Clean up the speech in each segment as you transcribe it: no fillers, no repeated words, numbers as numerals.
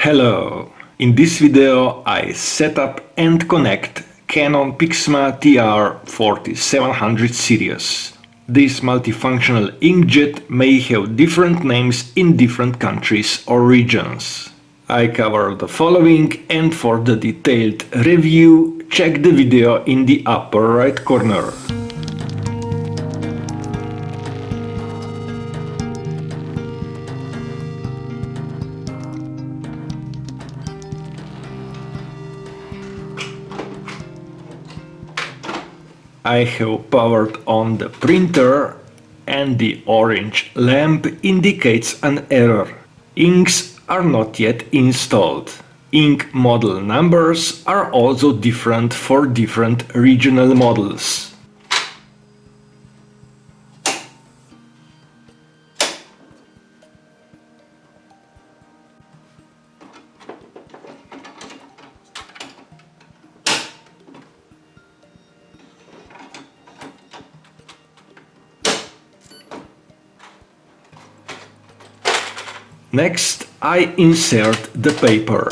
Hello! In this video I set up and connect Canon PIXMA TR4700 series. This multifunctional inkjet may have different names in different countries or regions. I cover the following, and for the detailed review check the video in the upper right corner. I have powered on the printer and the orange lamp indicates an error. Inks are not yet installed. Ink model numbers are also different for different regional models. Next, I insert the paper.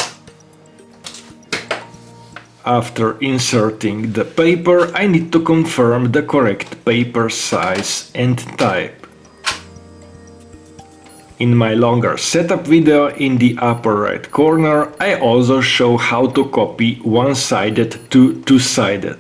After inserting the paper, I need to confirm the correct paper size and type. In my longer setup video in the upper right corner, I also show how to copy one-sided to two-sided.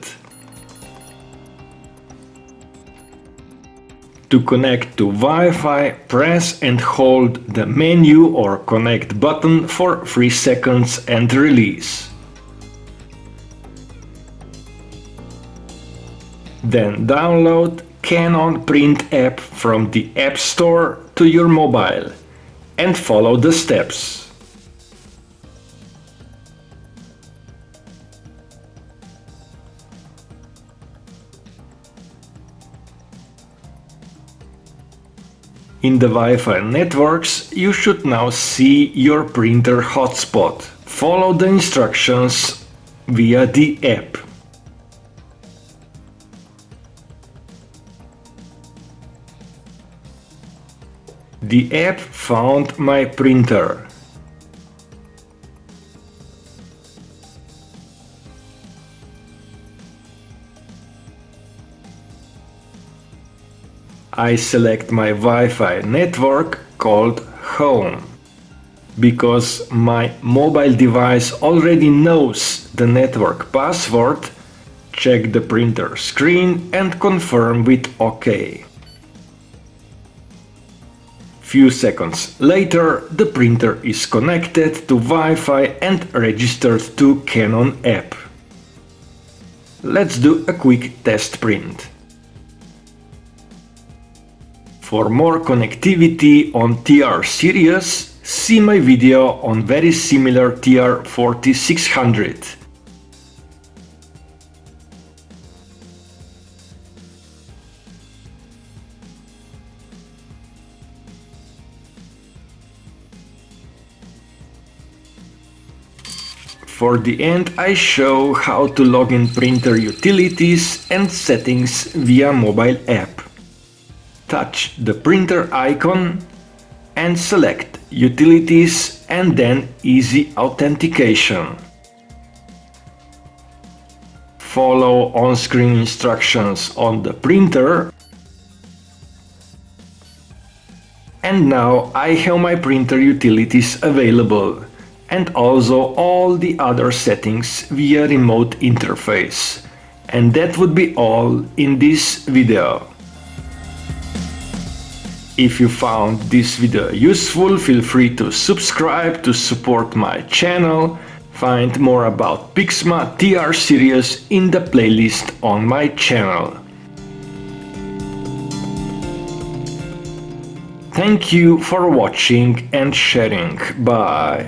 To connect to Wi-Fi, press and hold the menu or connect button for 3 seconds and release. Then download Canon PRINT App from the App Store to your mobile and follow the steps. In the Wi-Fi networks, you should now see your printer hotspot. Follow the instructions via the app. The app found my printer. I select my Wi-Fi network called Home. Because my mobile device already knows the network password, check the printer screen and confirm with OK. Few seconds later, the printer is connected to Wi-Fi and registered to Canon app. Let's do a quick test print. For more connectivity on TR series, see my video on very similar TR4600. For the end, I show how to log in printer utilities and settings via mobile app. Touch the printer icon and select Utilities and then Easy Authentication. Follow on-screen instructions on the printer. And now I have my printer utilities available and also all the other settings via remote interface. And that would be all in this video. If you found this video useful, feel free to subscribe to support my channel. Find more about PIXMA TR series in the playlist on my channel. Thank you for watching and sharing. Bye.